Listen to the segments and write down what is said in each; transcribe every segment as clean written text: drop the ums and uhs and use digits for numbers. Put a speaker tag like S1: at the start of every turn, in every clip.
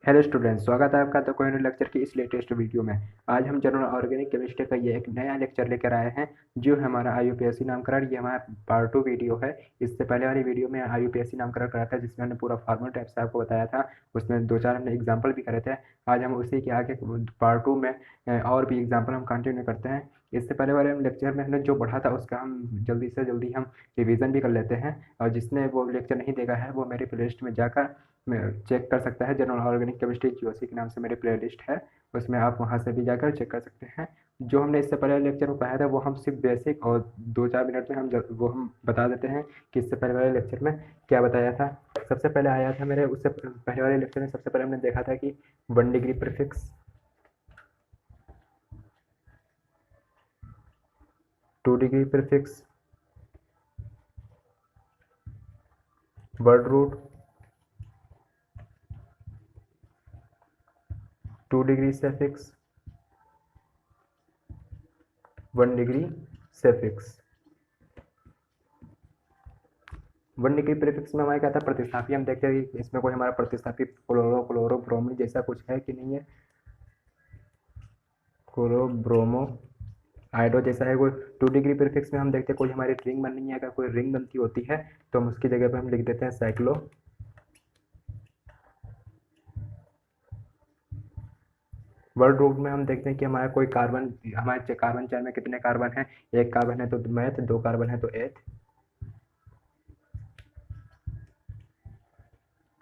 S1: Hello students, स्वागत है आपका द कोहिनूर लेक्चर की इस लेटेस्ट वीडियो में। आज हम जनरल ऑर्गेनिक केमिस्ट्री का ये एक नया लेक्चर लेकर आए हैं जो हमारा IUPAC नामकरण। ये हमारा पार्ट 2 वीडियो है। इससे पहले वाली वीडियो में IUPAC नामकरण करा था जिसमें हमने पूरा फॉर्मल टाइप से आपको बताया था। उसमें 2-4 हमने एग्जाम्पल भी करे थे। आज हम उसी के आगे पार्ट 2 में और भी एग्जाम्पल हम कंटिन्यू करते हैं। इससे पहले वाले लेक्चर में हमने जो पढ़ा था उसका हम जल्दी से जल्दी हम रिविजन भी कर लेते हैं। और जिसने वो लेक्चर नहीं देखा है वो मेरे प्लेलिस्ट में जाकर चेक कर सकता है। जनरल ऑर्गेनिक केमिस्ट्री GOC के नाम से मेरी प्लेलिस्ट है, उसमें आप वहां से भी जाकर चेक कर सकते हैं। जो हमने इससे पहले लेक्चर में पढ़ाया था वो हम सिर्फ बेसिक और 2-4 मिनट में वो हम बता देते हैं कि इससे पहले वाले लेक्चर में क्या बताया था। सबसे पहले आया था मेरे उससे पहले वाले लेक्चर में, सबसे पहले हमने देखा था कि 1 degree prefix, 2 degree prefix, word root, 2 degree suffix, 1 degree suffix. 1 degree prefix में हमारा क्या था, प्रतिस्थापी। हम देखते हैं कि इसमें कोई हमारा प्रतिस्थापी क्लोरो क्लोरो ब्रोमीन जैसा कुछ है कि नहीं है। क्लोरो ब्रोमो आयोडो जैसा है कोई। 2 डिग्री प्रीफिक्स में हम देखते हैं कोई हमारी रिंग बननी है। अगर कोई रिंग बनती होती है तो हम उसकी जगह पर हम लिख देते हैं साइक्लो। वर्ड रूट में हम देखते हैं कि हमारा कोई कार्बन, हमारे कार्बन चेन में कितने कार्बन है। 1 कार्बन है तो मैथ, 2 कार्बन है तो एथ,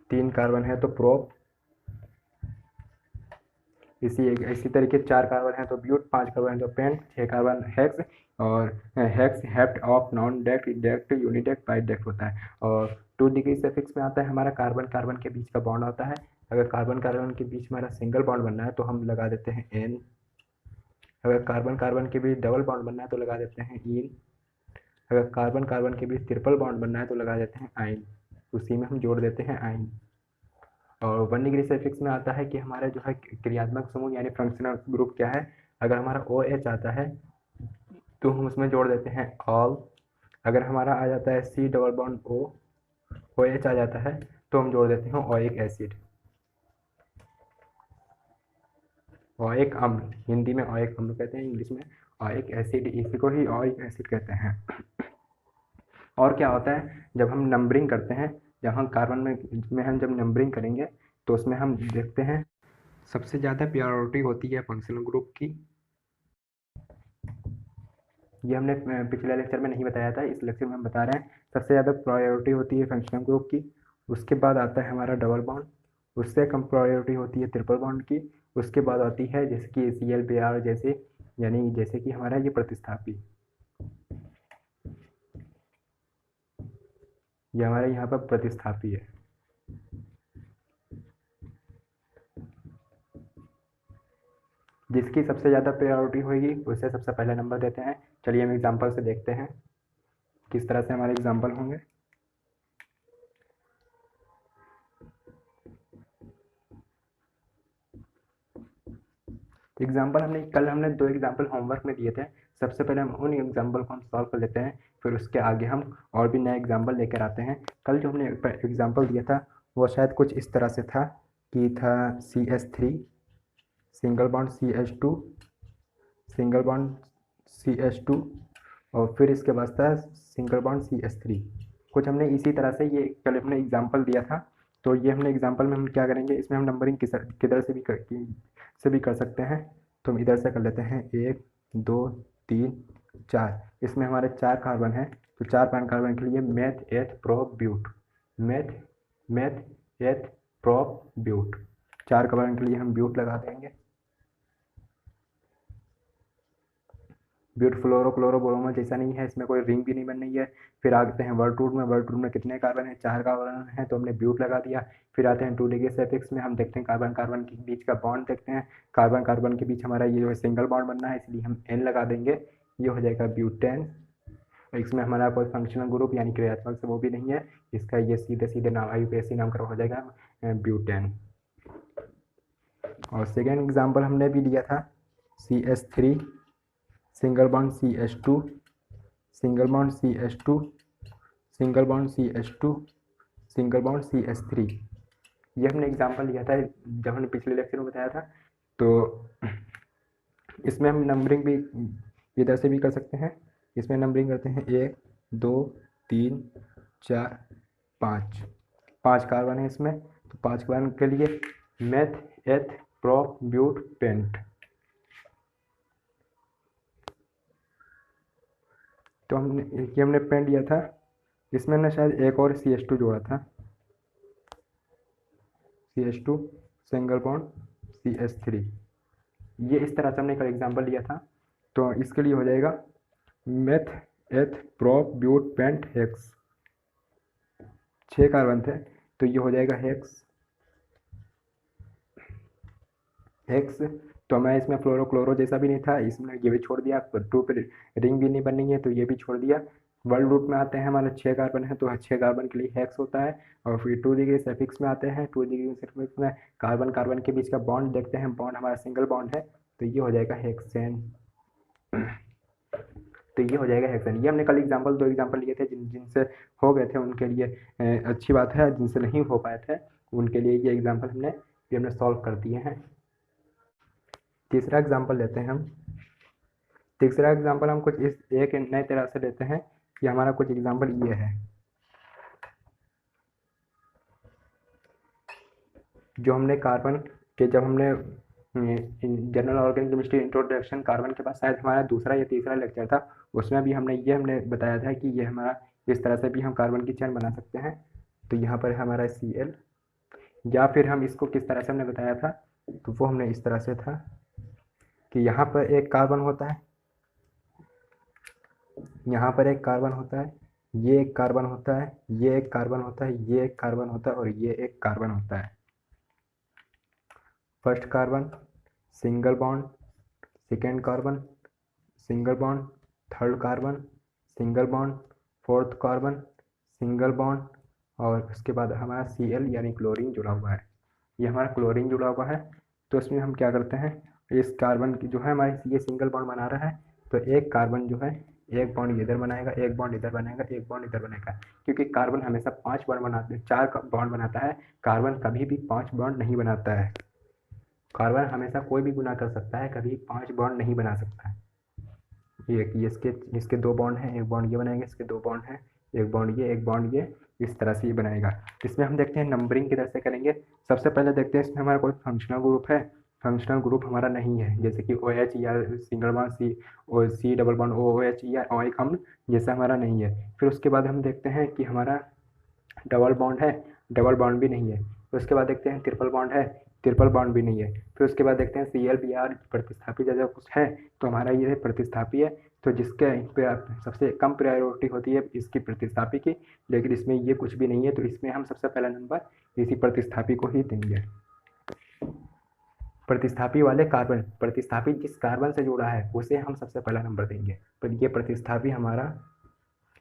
S1: 3 कार्बन है तो प्रोप। इसी तरीके 4 कार्बन है तो ब्यूट, 5 कार्बन है तो पेंट, 6 कार्बन हेक्स, और hex hept of non dec dec undec बाइडेक्ट होता है। और 2 डिग्री सफिक्स में आता है हमारा कार्बन कार्बन के बीच का बॉन्ड होता है। अगर कार्बन कार्बन के बीच हमारा सिंगल बॉन्ड बनना है तो हम लगा देते हैं एन। अगर कार्बन कार्बन के बीच डबल बॉन्ड बनना है तो लगा देते हैं इन। अगर कार्बन कार्बन के बीच ट्रिपल बॉन्ड बनना है तो लगा देते हैं आइन। उसी में हम जोड़ देते हैं आइन। और 1 डिग्री सफिक्स में आता है कि हमारा जो है क्रियात्मक समूह यानी फंक्शनल ग्रुप क्या है। अगर हमारा OH आता है तो हम उसमें जोड़ देते हैं ऑल। अगर हमारा आ जाता है C double bond O, OH आ जाता है तो हम जोड़ देते हैं ओइक एसिड। ओइक अम्ल, हिंदी में ओइक अम्ल कहते हैं, इंग्लिश में ओइक एसिड, इसी को ही ओइक एसिड कहते हैं। और क्या होता है जब हम नंबरिंग करते हैं, जब हम कार्बन में हम जब नंबरिंग करेंगे तो उसमें हम देखते हैं सबसे ज़्यादा प्रायोरिटी होती है फंक्शनल ग्रुप की। ये हमने पिछले लेक्चर में नहीं बताया था, इस लेक्चर में हम बता रहे हैं। सबसे ज़्यादा प्रायोरिटी होती है फंक्शनल ग्रुप की। उसके बाद आता है हमारा डबल बॉन्ड। उससे कम प्रायोरिटी होती है ट्रिपल बॉन्ड की। उसके बाद आती है जैसे कि CL, Br जैसे, यानी जैसे कि हमारा ये प्रतिस्थापी, ये हमारे यहाँ पर प्रतिस्थापी है। जिसकी सबसे ज़्यादा प्रायोरिटी होगी उसे सबसे पहले नंबर देते हैं। चलिए हम एग्जाम्पल से देखते हैं किस तरह से हमारे एग्जाम्पल होंगे। एग्जाम्पल हमने 2 एग्जाम्पल होमवर्क में दिए थे। सबसे पहले हम उन एग्जाम्पल को हम सॉल्व कर लेते हैं, फिर उसके आगे हम और भी नए एग्जाम्पल लेकर आते हैं। कल जो हमने एग्जाम्पल दिया था वो शायद कुछ इस तरह से था कि था CH3 single bond CH2 single bond CH2 और फिर इसके बाद था सिंगल बॉन्ड CH3। कुछ हमने इसी तरह से ये कल हमने एग्जाम्पल दिया था। तो ये हमने एग्जाम्पल में हम क्या करेंगे, इसमें हम नंबरिंग किधर से भी कर सकते हैं। तो हम इधर से कर लेते हैं 1 2 3 4। इसमें हमारे 4 कार्बन हैं तो 4 कार्बन के लिए meth eth prop but, meth meth eth prop but. 4 carbon के लिए हम ब्यूट लगा देंगे। ब्यूट फ्लोरो क्लोरो ब्रोमो जैसा नहीं है, इसमें कोई रिंग भी नहीं बन रही है। फिर आते हैं वर्ड रूट में। वर्ड रूट में कितने कार्बन है, 4 कार्बन है तो हमने ब्यूट लगा दिया। फिर आते हैं 2 डिग्री सफिक्स में, हम देखते हैं कार्बन कार्बन के बीच का बॉन्ड देखते हैं। कार्बन कार्बन के बीच हमारा ये जो है सिंगल बॉन्ड बनना है इसलिए हम N लगा देंगे, ये हो जाएगा ब्यूटेन। इसमें हमारा कोई फंक्शनल ग्रुप यानी क्रियात्मक से वो भी नहीं है, इसका ये सीधे सीधे नाम IUPAC नाम करा हो जाएगा ब्यूटेन। और सेकेंड एग्जाम्पल हमने भी लिया था CH3 single bond CH2 single bond CH2 single bond CH2 single bond CH3। ये हमने एग्जांपल लिया था जब हमने पिछले लेक्चर में बताया था। तो इसमें हम नंबरिंग भी इधर से भी कर सकते हैं। इसमें नंबरिंग करते हैं 1 2 3 4 5, 5 कार्बन है इसमें। तो 5 कार्बन के लिए meth eth prop but paint. तो हमने पेंट लिया था, इसमें हमने शायद एक और CH2 जोड़ा था, CH2 सिंगल बॉन्ड CH3। ये इस तरह से हमने एक एग्जांपल लिया था। तो इसके लिए हो जाएगा meth eth prop but pent hex. 6 carbon थे तो ये हो जाएगा हेक्स। तो मैं इसमें फ्लोरो क्लोरो जैसा भी नहीं था, इसमें ये भी छोड़ दिया। 2 पे रिंग भी नहीं बननी है तो ये भी छोड़ दिया। वर्ल्ड रूट में आते हैं हमारे 6 कार्बन है तो 6 कार्बन के लिए हेक्स होता है। और फिर 2 डिग्री सफिक्स में आते हैं, 2 डिग्री सफिक्स में कार्बन कार्बन के बीच का बॉन्ड देखते हैं, बॉन्ड हमारा सिंगल बॉन्ड है तो ये हो जाएगा हेक्सेन। तो ये हो जाएगा हेक्सेन। ये हमने कल दो एग्जाम्पल लिए थे जिनसे हो गए थे उनके लिए अच्छी बात है, जिनसे नहीं हो पाए थे उनके लिए ये एग्जाम्पल हमने सॉल्व कर दिए हैं। तीसरा एग्जाम्पल लेते हैं हम। तीसरा एग्जाम्पल हम कुछ इस एक नए तरह से लेते हैं कि हमारा कुछ एग्जाम्पल ये है। जो हमने कार्बन के जब हमने general organic chemistry introduction carbon के बाद शायद हमारा दूसरा या तीसरा लेक्चर था, उसमें भी हमने बताया था कि ये हमारा इस तरह से भी हम कार्बन की चेन बना सकते हैं। तो यहाँ पर हमारा Cl, या फिर हम इसको किस तरह से हमने बताया था, तो वो हमने इस तरह से था कि यहाँ पर एक कार्बन होता है, यहाँ पर एक कार्बन होता है, ये एक कार्बन होता है, ये एक कार्बन होता है, ये एक कार्बन होता है और ये एक कार्बन होता है। First carbon single bond, second carbon single bond, third carbon single bond, fourth carbon single bond और उसके बाद हमारा Cl यानी क्लोरीन जुड़ा हुआ है। ये हमारा क्लोरीन जुड़ा हुआ है। तो इसमें हम क्या करते हैं, इस कार्बन की जो है हमारे ये सिंगल बॉन्ड बना रहा है तो एक कार्बन जो है एक बॉन्ड इधर बनाएगा, एक बॉन्ड इधर बनाएगा, एक बॉन्ड इधर बनाएगा। क्योंकि कार्बन हमेशा 5 बॉन्ड बनाते हैं, 4 बॉन्ड बनाता है, कार्बन कभी भी 5 बॉन्ड नहीं बनाता है। कार्बन हमेशा कोई भी गुना कर सकता है, कभी 5 बॉन्ड नहीं बना सकता है। ये इसके 2 बॉन्ड हैं, एक बॉन्ड ये बनाएंगे, इसके 2 बॉन्ड हैं, एक बॉन्ड ये, एक बॉन्ड ये, इस तरह से ये बनाएगा। इसमें हम देखते हैं नंबरिंग किधर से करेंगे। सबसे पहले देखते हैं इसमें हमारा कोई फंक्शनल ग्रुप है। फंक्शनल ग्रुप हमारा नहीं है, जैसे कि OH या single bond C double bond OH या OH अम्ल जैसा हमारा नहीं है। फिर उसके बाद हम देखते हैं कि हमारा डबल बॉन्ड है, डबल बॉन्ड भी नहीं है। फिर उसके बाद देखते हैं ट्रिपल बॉन्ड है, ट्रिपल बॉन्ड भी नहीं है। फिर उसके बाद देखते हैं Cl Br प्रतिस्थापी जैसा कुछ है, तो हमारा ये प्रतिस्थापी है। तो जिसके सबसे कम प्रायोरिटी होती है इसकी प्रतिस्थापी की, लेकिन इसमें ये कुछ भी नहीं है, तो इसमें हम सबसे पहला नंबर इसी प्रतिस्थापी को ही देंगे। प्रतिस्थापी वाले कार्बन, प्रतिस्थापी जिस कार्बन से जुड़ा है उसे हम सबसे पहला नंबर देंगे। पर ये प्रतिस्थापी हमारा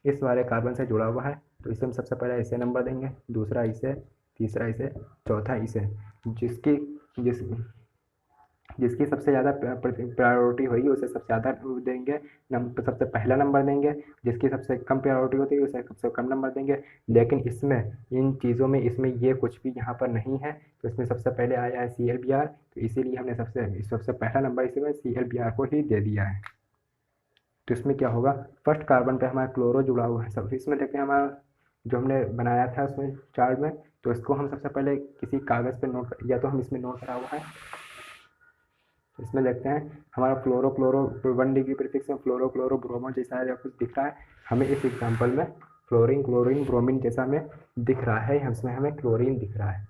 S1: इस वाले कार्बन से जुड़ा हुआ है तो इसे हम सबसे पहले इसे नंबर देंगे, दूसरा इसे, तीसरा इसे, चौथा इसे। जिसकी जिस जिसकी सबसे ज़्यादा प्रायोरिटी होगी उसे सबसे ज़्यादा देंगे, सबसे पहला नंबर देंगे। जिसकी सबसे कम प्रायोरिटी होती है उसे सबसे कम नंबर देंगे। लेकिन इसमें इन चीज़ों में इसमें ये कुछ भी यहाँ पर नहीं है, तो इसमें सबसे पहले आया है ClBr, तो इसीलिए हमने सबसे पहला नंबर इसमें ClBr को ही दे दिया है। तो इसमें क्या होगा, फर्स्ट कार्बन पे हमारा क्लोरो जुड़ा हुआ है। सब इसमें देखते हैं हमारा जो हमने बनाया था उसमें चार्ट में, तो इसको हम सबसे पहले किसी कागज़ पे नोट, या तो हम इसमें नोट करा हुआ है। इसमें देखते हैं हमारा फ्लोरो क्लोरो 1 डिग्री प्रीफिक्स में फ्लोरो क्लोरो ब्रोमो जैसा या कुछ दिख रहा है हमें इस एग्जाम्पल में। फ्लोरीन क्लोरीन ब्रोमीन जैसा हमें दिख रहा है, इसमें हमें क्लोरीन दिख रहा है,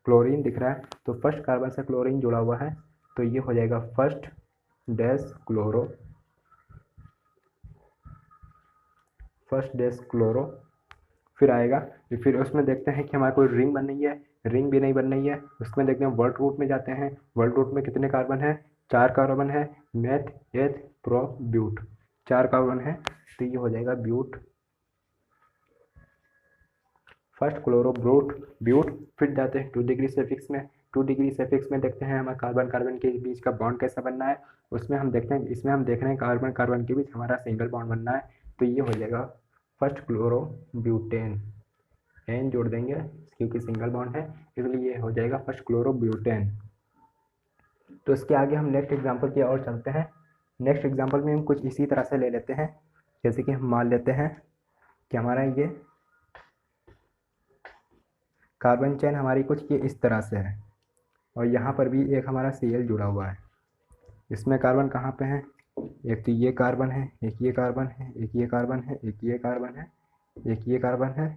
S1: क्लोरीन दिख रहा है। तो फर्स्ट कार्बन से क्लोरीन जुड़ा हुआ है तो ये हो जाएगा first dash chloro, first dash chloro. फिर आएगा, फिर उसमें देखते हैं कि हमारा कोई रिंग बन रही है, रिंग भी नहीं बन रही है। उसमें देखते हैं वर्ल्ड रूट में जाते हैं, वर्ल्ड रूट में कितने कार्बन है, 4 कार्बन है, मेथ एथ प्रो ब्यूट, 4 कार्बन है तो ये हो जाएगा ब्यूट, फर्स्ट क्लोरो ब्यूट ब्यूट। फिर जाते हैं 2 डिग्री सफिक्स में, 2 डिग्री सफिक्स में देखते हैं हमारा कार्बन कार्बन के बीच का बॉन्ड कैसा बनना है। उसमें हम देखते हैं, इसमें हम देख रहे हैं कार्बन कार्बन के बीच हमारा सिंगल बॉन्ड बनना है, तो ये हो जाएगा फर्स्ट क्लोरो ब्यूटेन, एन जोड़ देंगे क्योंकि सिंगल बॉन्ड है, इसलिए ये हो जाएगा फर्स्ट क्लोरोब्यूटेन। तो इसके आगे हम नेक्स्ट एग्जाम्पल की ओर चलते हैं। नेक्स्ट एग्जाम्पल में हम कुछ इसी तरह से ले लेते हैं, जैसे कि हम मान लेते हैं कि हमारा ये कार्बन चेन हमारी कुछ ये इस तरह से है, और यहाँ पर भी एक हमारा Cl जुड़ा हुआ है। इसमें कार्बन कहाँ पे है, एक तो ये कार्बन है, एक ये कार्बन है, एक ये कार्बन है, एक ये कार्बन है, एक ये कार्बन है,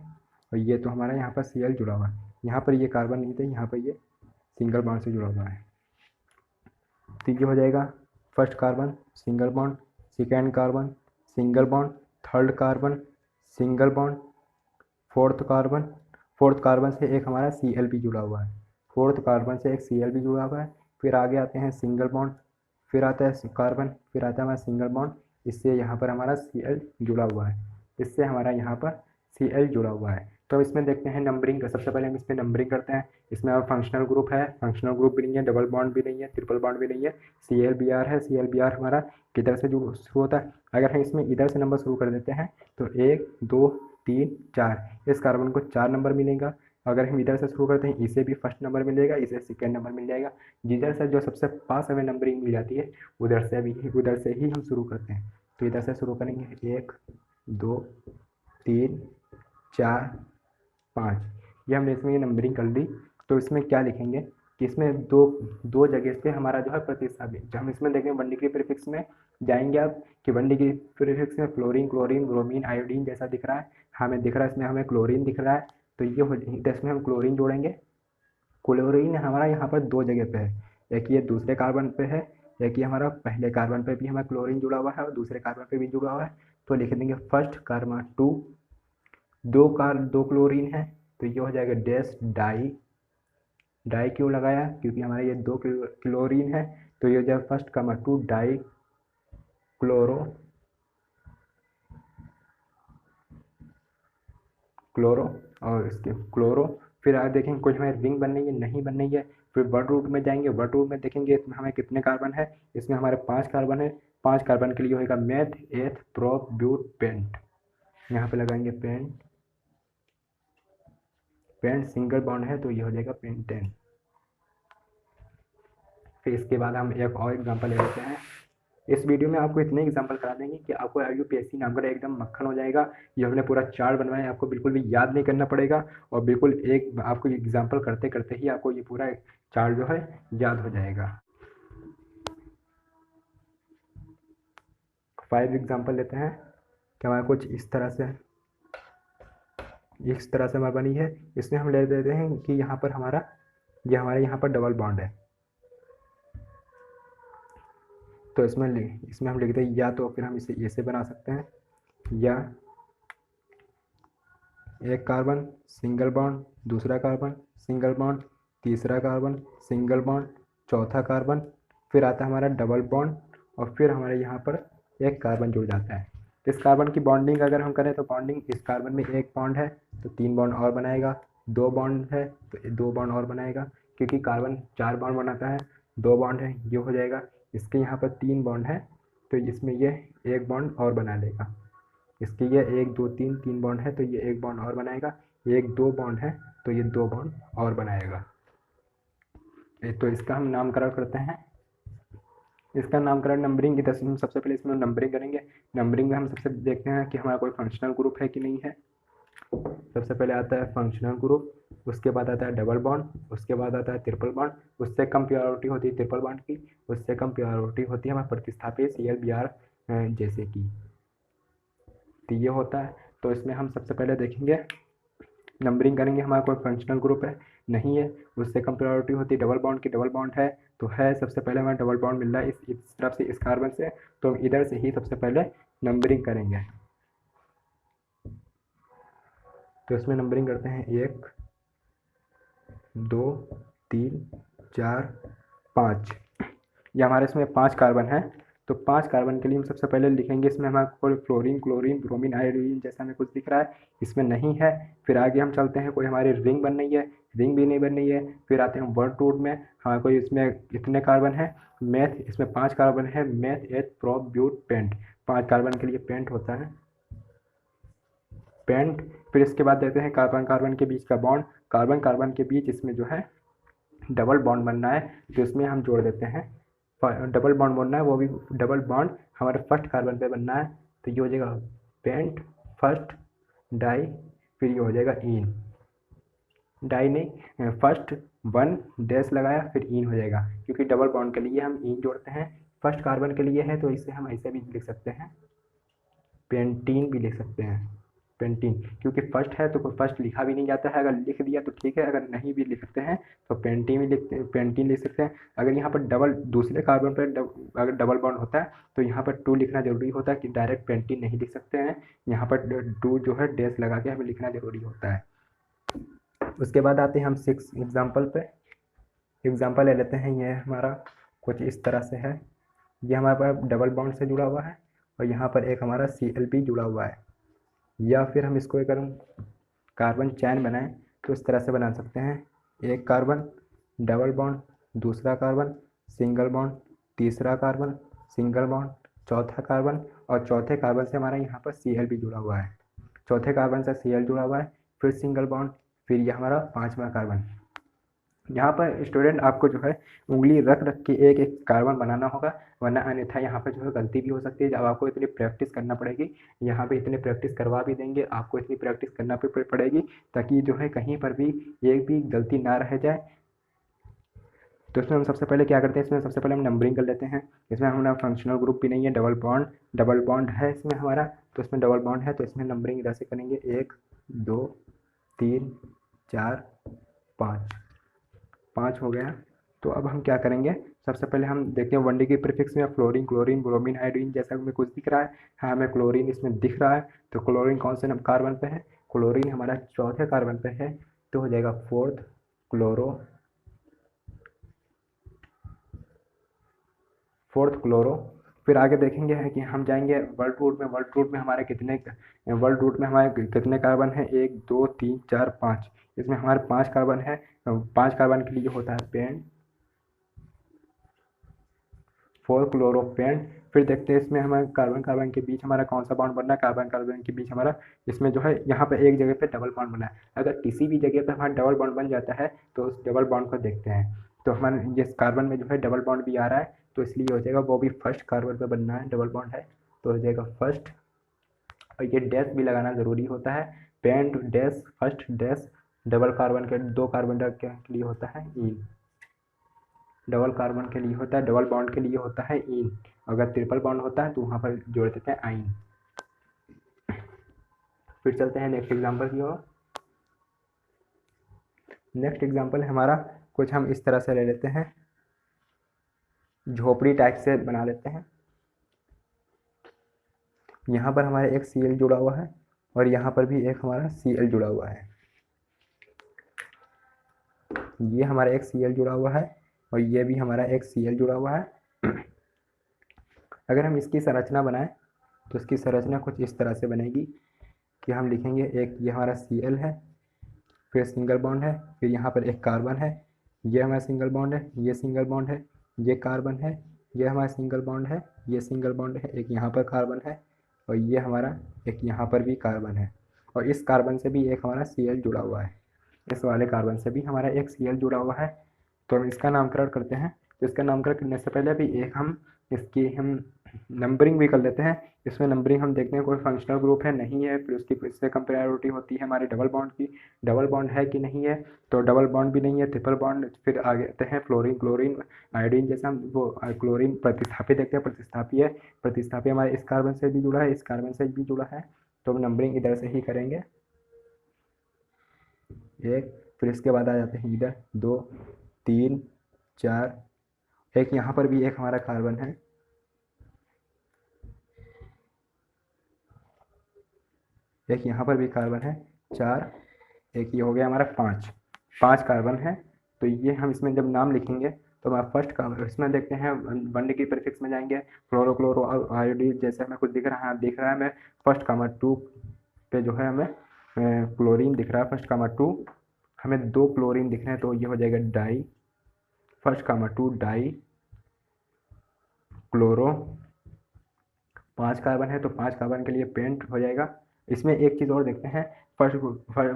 S1: और ये तो हमारा यहाँ पर Cl जुड़ा हुआ है। यहाँ पर ये कार्बन नहीं थे, यहाँ पर ये सिंगल बॉन्ड से जुड़ा हुआ है। तो ये हो जाएगा first carbon single bond, second carbon single bond, third carbon single bond, fourth carbon से एक हमारा Cl भी जुड़ा हुआ है, फोर्थ कार्बन से एक Cl भी जुड़ा हुआ है। फिर आगे आते हैं सिंगल बॉन्ड, फिर आता है कार्बन, फिर आता है हमारा सिंगल बॉन्ड, इससे यहाँ पर हमारा Cl जुड़ा हुआ है, इससे हमारा यहाँ पर Cl जुड़ा हुआ है। तो इसमें देखते हैं नंबरिंग का। सबसे पहले हम इसमें नंबरिंग करते हैं। इसमें अब फंक्शनल ग्रुप है, फंक्शनल ग्रुप भी नहीं है, डबल बॉन्ड भी नहीं है, ट्रिपल बॉन्ड भी नहीं है, ClBr है। ClBr हमारा किधर से शुरू होता है, अगर हम इसमें इधर से नंबर शुरू कर देते हैं तो 1 2 3 4, इस कार्बन को 4 नंबर मिलेगा। अगर हम इधर से शुरू करते हैं इसे भी फर्स्ट नंबर मिलेगा, इसे सेकेंड नंबर मिल जाएगा। जिधर से जो सबसे पास हमें नंबरिंग मिल जाती है उधर से ही हम शुरू करते हैं। तो इधर से शुरू करेंगे 1 2 3 4 5, ये हमने इसमें ये नंबरिंग कर दी। तो इसमें क्या लिखेंगे कि इसमें दो जगह पे हमारा जो है प्रतिस्थापित, जो हम इसमें देखेंगे 1 डिग्री प्रीफिक्स में जाएंगे आप कि 1 डिग्री प्रीफिक्स में फ्लोरीन, क्लोरीन, ब्रोमीन, आयोडीन जैसा दिख रहा है, हमें दिख रहा है इसमें हमें क्लोरीन दिख रहा है, तो ये हो इसमें हम क्लोरीन जोड़ेंगे। क्लोरीन हमारा यहाँ पर 2 जगह पे है, एक ये दूसरे कार्बन पे है, एक ये हमारा पहले कार्बन पे भी हमारा क्लोरीन जुड़ा हुआ है और दूसरे कार्बन पे भी जुड़ा हुआ है। तो लिख देंगे फर्स्ट कार्बन 2, दो क्लोरीन है तो ये हो जाएगा डैश डाई क्यों लगाया, क्योंकि हमारा ये 2 क्लोरीन है, तो ये हो जाएगा फर्स्ट कार्बन 2 डाई क्लोरो और इसके क्लोरो। फिर आगे देखेंगे कुछ हमें रिंग बननी है नहीं बननी है। फिर वर्ड रूट में जाएंगे, वर्ड रूट में देखेंगे इसमें हमें कितने कार्बन है, इसमें हमारे 5 कार्बन है। 5 कार्बन के लिए होगा meth eth prop but paint, यहाँ पे लगाएंगे पेंट सिंगल बॉन्ड है तो ये हो जाएगा पेंटेन। फिर इसके बाद हम एक और एग्जांपल ले लेते हैं। इस वीडियो में आपको इतने एग्जांपल करा देंगे कि आपको IUPAC नाम का एकदम मक्खन हो जाएगा। ये हमने पूरा चार्ट बनवाया है, आपको बिल्कुल भी याद नहीं करना पड़ेगा, और बिल्कुल एक आपको एग्जांपल करते करते ही आपको ये पूरा चार्ट जो है याद हो जाएगा। 5 एग्जांपल लेते हैं कि हमारा कुछ इस तरह से हमारा बनी है। इसमें हम ले देते हैं कि यहाँ पर हमारे यहाँ पर डबल बॉन्ड है, तो इसमें हम लिखते हैं या तो फिर हम इसे ऐसे बना सकते हैं, या एक कार्बन सिंगल बॉन्ड, दूसरा कार्बन सिंगल बॉन्ड, तीसरा कार्बन सिंगल बॉन्ड, चौथा कार्बन, फिर आता है हमारा डबल बॉन्ड, और फिर हमारे यहाँ पर एक कार्बन जुड़ जाता है। इस कार्बन की बॉन्डिंग अगर हम करें तो बॉन्डिंग, इस कार्बन में 1 बॉन्ड है तो 3 बॉन्ड और बनाएगा, 2 बॉन्ड है तो 2 बॉन्ड और बनाएगा, क्योंकि कार्बन 4 बॉन्ड बनाता है, 2 बॉन्ड है ये हो जाएगा। इसके यहाँ पर 3 बॉन्ड है तो इसमें ये 1 बॉन्ड और बना लेगा, इसके ये 1 2 3 बॉन्ड है तो ये 1 बॉन्ड और बनाएगा, 1 2 बॉन्ड है तो ये 2 बॉन्ड और बनाएगा। तो इसका हम नामकरण करते हैं। इसका नामकरण नंबरिंग की तरह हम सबसे पहले इसमें नंबरिंग करेंगे। नंबरिंग में हम सबसे देखते हैं कि हमारा कोई फंक्शनल ग्रुप है कि नहीं है। सबसे पहले आता है फंक्शनल ग्रुप, उसके बाद आता है डबल बॉन्ड, उसके बाद आता है ट्रिपल बॉन्ड, उससे कम प्योरिटी होती है ट्रिपल बॉन्ड की, उससे कम प्योरिटी होती है हमारे प्रतिस्थापित ClBr जैसे कि, तो ये होता है। तो इसमें हम सबसे पहले देखेंगे नंबरिंग करेंगे, हमारा कोई फंक्शनल ग्रुप है नहीं है, उससे कम प्रायोरिटी होती है डबल बॉन्ड की, डबल बॉन्ड है तो है। सबसे पहले हमें डबल बॉन्ड मिल रहा है इस तरफ से, इस कार्बन से, तो हम इधर से ही सबसे पहले नंबरिंग करेंगे। तो इसमें नंबरिंग करते हैं 1 2 3 4 5, ये हमारे इसमें 5 कार्बन है। तो 5 कार्बन के लिए हम सबसे पहले लिखेंगे, इसमें हमारा कोई फ्लोरीन, क्लोरीन, ब्रोमीन, आयोडीन जैसा हमें कुछ दिख रहा है, इसमें नहीं है। फिर आगे हम चलते हैं, कोई हमारी रिंग बन रही है, रिंग भी नहीं बन रही है। फिर आते हैं वर्ड रूट में, हाँ कोई इसमें कितने कार्बन है, मेथ, इसमें 5 कार्बन है, meth eth prop but paint, 5 carbon के लिए पेंट होता है। पेंट। फिर इसके बाद देते हैं कार्बन कार्बन के बीच का बॉन्ड, कार्बन कार्बन के बीच इसमें जो है डबल बॉन्ड बनना है, तो इसमें हम जोड़ देते हैं डबल बॉन्ड बनना है, वो भी डबल बॉन्ड हमारे फर्स्ट कार्बन पे बनना है, तो ये हो जाएगा पेंट फर्स्ट डाई, फिर ये हो जाएगा इन, डाई नहीं फर्स्ट वन डैश लगाया फिर इन हो जाएगा, क्योंकि डबल बॉन्ड के लिए हम इन जोड़ते हैं। फर्स्ट कार्बन के लिए है तो इसे हम ऐसे भी लिख सकते हैं, पेंटीन भी लिख सकते हैं, पेंटीन, क्योंकि फर्स्ट है तो फर्स्ट लिखा भी नहीं जाता है, अगर लिख दिया तो ठीक है, अगर नहीं भी लिख सकते हैं तो पेंटीन भी पेंटीन लिख सकते हैं। अगर यहाँ पर डबल दूसरे कार्बन पर अगर डबल बॉन्ड होता है तो यहाँ पर टू लिखना जरूरी होता है, कि डायरेक्ट पेंटीन नहीं लिख सकते हैं, यहाँ पर टू जो है डैश लगा के हमें लिखना जरूरी होता है। उसके बाद आते हैं हम 6 एग्जाम्पल पे। एग्जाम्पल ले लेते हैं, ये हमारा कुछ इस तरह से है, ये हमारे पास डबल बॉन्ड से जुड़ा हुआ है और यहाँ पर एक हमारा Cl भी जुड़ा हुआ है, या फिर हम इसको अगर हम कार्बन चैन बनाएं तो इस तरह से बना सकते हैं, एक कार्बन डबल बॉन्ड, दूसरा कार्बन सिंगल बॉन्ड, तीसरा कार्बन सिंगल बॉन्ड, चौथा कार्बन, और चौथे कार्बन से हमारा यहाँ पर Cl भी जुड़ा हुआ है, चौथे कार्बन से Cl जुड़ा हुआ है, फिर सिंगल बॉन्ड, फिर यह हमारा पांचवा कार्बन। यहाँ पर स्टूडेंट आपको जो है उंगली रख रख के एक एक कार्बन बनाना होगा, वरना अन्यथा यहाँ पर जो है गलती भी हो सकती है। जब आपको इतनी प्रैक्टिस करना पड़ेगी, यहाँ पे इतनी प्रैक्टिस करवा भी देंगे, आपको इतनी प्रैक्टिस करना पड़ेगी ताकि जो है कहीं पर भी एक भी गलती ना रह जाए। तो इसमें हम सबसे पहले क्या करते हैं, इसमें सबसे पहले हम नंबरिंग कर लेते हैं। इसमें हमारा फंक्शनल ग्रुप भी नहीं है, डबल बॉन्ड है इसमें हमारा, तो इसमें डबल बॉन्ड है तो इसमें नंबरिंग इधर से करेंगे, 1 2 3 4 5, 5 हो गया। तो अब हम क्या करेंगे, सबसे पहले हम देखते हैं 1D की प्रीफिक्स में फ्लोरीन क्लोरीन ब्रोमीन आयोडीन जैसा हमें कुछ दिख रहा है, हाँ हमें क्लोरीन इसमें दिख रहा है, तो क्लोरीन कौन से कार्बन पे है, क्लोरीन हमारा चौथे कार्बन पे है, तो हो जाएगा फोर्थ क्लोरो। फिर आगे देखेंगे है कि हम जाएंगे वर्ल्ड रूट में हमारे कितने कार्बन है, 1 2 3 4 5, इसमें हमारे 5 कार्बन है, 5 कार्बन के लिए होता है पेंट 4 क्लोरोपेंट। फिर देखते हैं इसमें हमारे कार्बन कार्बन के बीच हमारा कौन सा बॉन्ड बनना है, कार्बन कार्बन के बीच हमारा इसमें जो है यहाँ पे एक जगह पे डबल बॉन्ड बना है, अगर किसी भी जगह पे हमारा डबल बॉन्ड बन जाता है तो उस डबल बॉन्ड को देखते हैं, तो हमारे ये कार्बन में जो है डबल बॉन्ड भी आ रहा है, तो इसलिए हो जाएगा वो भी फर्स्ट कार्बन पर बनना है, डबल बॉन्ड है तो हो जाएगा फर्स्ट। और ये डैश भी लगाना ज़रूरी होता है, pent dash first dash, double carbon के दो कार्बन के लिए होता है इन, डबल कार्बन के लिए होता है, डबल बॉन्ड के लिए होता है इन, अगर ट्रिपल बॉन्ड होता है तो वहाँ पर जोड़ देते हैं आइन। फिर चलते हैं नेक्स्ट एग्जांपल की ओर। नेक्स्ट एग्जांपल हमारा कुछ हम इस तरह से ले लेते हैं, झोपड़ी टाइप से बना लेते हैं। यहाँ पर हमारे एक Cl जुड़ा हुआ है और यहाँ पर भी एक हमारा Cl जुड़ा हुआ है, ये हमारा एक Cl जुड़ा हुआ है और ये भी हमारा एक Cl जुड़ा हुआ है। अगर हम इसकी संरचना बनाएं तो इसकी संरचना कुछ इस तरह से बनेगी कि हम लिखेंगे, एक ये हमारा Cl है, फिर सिंगल बॉन्ड है, फिर यहाँ पर एक कार्बन है, ये हमारा सिंगल बॉन्ड है, ये सिंगल बॉन्ड है, ये कार्बन है, ये हमारा सिंगल बॉन्ड है, ये सिंगल बॉन्ड है, एक यहाँ पर कार्बन है और ये हमारा एक यहाँ पर भी कार्बन है, और इस कार्बन से भी एक हमारा Cl जुड़ा हुआ है, इस वाले कार्बन से भी हमारा एक Cl जुड़ा हुआ है। तो हम इसका नामकरण करते हैं, तो इसका नामकरण करने से पहले अभी एक हम इसकी हम नंबरिंग भी कर लेते हैं। इसमें नंबरिंग हम देखते हैं कोई फंक्शनल ग्रुप है नहीं है, फिर उसकी इससे कम प्रायोरिटी होती है हमारे डबल बॉन्ड की, डबल बॉन्ड है कि नहीं है, तो डबल बॉन्ड भी नहीं है, ट्रिपल बॉन्ड, फिर आगे आते हैं फ्लोरीन क्लोरीन आयोडीन जैसा, हम वो क्लोरीन प्रतिस्थापी देखते हैं, प्रतिस्थापी है, प्रतिस्थापी हमारे इस कार्बन से भी जुड़ा है, इस कार्बन से भी जुड़ा है, तो हम नंबरिंग इधर से ही करेंगे एक, फिर इसके बाद आ जाते हैं इधर 2 3 4, एक यहाँ पर भी एक हमारा कार्बन है, एक यहाँ पर भी कार्बन है 4, एक ये हो गया हमारा 5 कार्बन है। तो ये हम इसमें जब नाम लिखेंगे तो हमारा फर्स्ट का इसमें देखते हैं 1D की प्रीफिक्स में जाएंगे, क्लोरो क्लोरो आयोडीन जैसे हमें कुछ दिख रहा है, हमें फर्स्ट कामा 2 पे जो है हमें क्लोरीन दिख रहा है, फर्स्ट कामा 2 हमें 2 क्लोरीन दिख रहे हैं, तो ये हो जाएगा di, first comma 2 di chloro, 5 carbon है तो 5 कार्बन के लिए पेंट हो जाएगा, इसमें एक चीज़ और देखते हैं, फर्स्ट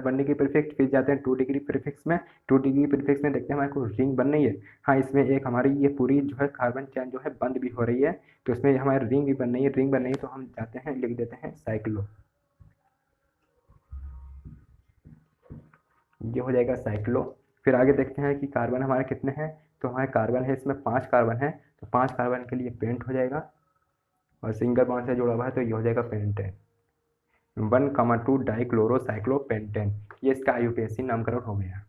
S1: 1 डिग्री प्रीफिक्स, फिर जाते हैं 2 डिग्री प्रीफिक्स में। 2 डिग्री प्रीफिक्स में देखते हैं हमारे को रिंग बन रही है। हाँ, इसमें एक हमारी ये पूरी जो है कार्बन चैन जो है बंद भी हो रही है, तो इसमें हमारी रिंग भी बन रही है। रिंग बन रही है तो हम जाते हैं लिख देते हैं साइक्लो, ये हो जाएगा साइक्लो। फिर आगे देखते हैं कि कार्बन हमारे कितने हैं, तो हमारे कार्बन है इसमें 5 कार्बन है, तो 5 कार्बन के लिए पेंट हो जाएगा, और सिंगल बॉन्ड से जुड़ा हुआ है तो ये हो जाएगा पेंटेन। 1,2 डाइक्लोरोसाइक्लोपेंटेन, ये इसका IUPAC नामकरण हो गया।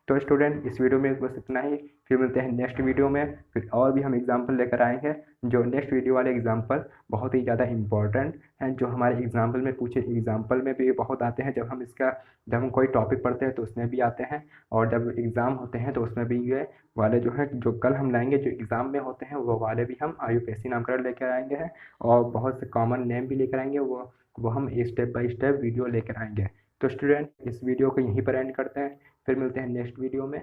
S1: तो स्टूडेंट इस वीडियो में बस इतना ही, फिर मिलते हैं नेक्स्ट वीडियो में। फिर और भी हम एग्जाम्पल लेकर आएंगे, जो नेक्स्ट वीडियो वाले एग्जाम्पल बहुत ही ज़्यादा इंपॉर्टेंट हैं, जो हमारे एग्जाम्पल में पूछे, एग्जाम्पल में भी बहुत आते हैं। जब हम कोई टॉपिक पढ़ते हैं तो उसमें भी आते हैं, और जब एग्ज़ाम होते हैं तो उसमें भी ये वाले जो है, जो कल हम लाएंगे जो एग्ज़ाम में होते हैं वो वाले भी हम IUPAC नामकरण लेकर आएंगे हैं, और बहुत से कॉमन नेम भी लेकर आएंगे, वो हम स्टेप बाय स्टेप वीडियो लेकर आएंगे। तो स्टूडेंट इस वीडियो को यहीं पर एंड करते हैं, फिर मिलते हैं नेक्स्ट वीडियो में।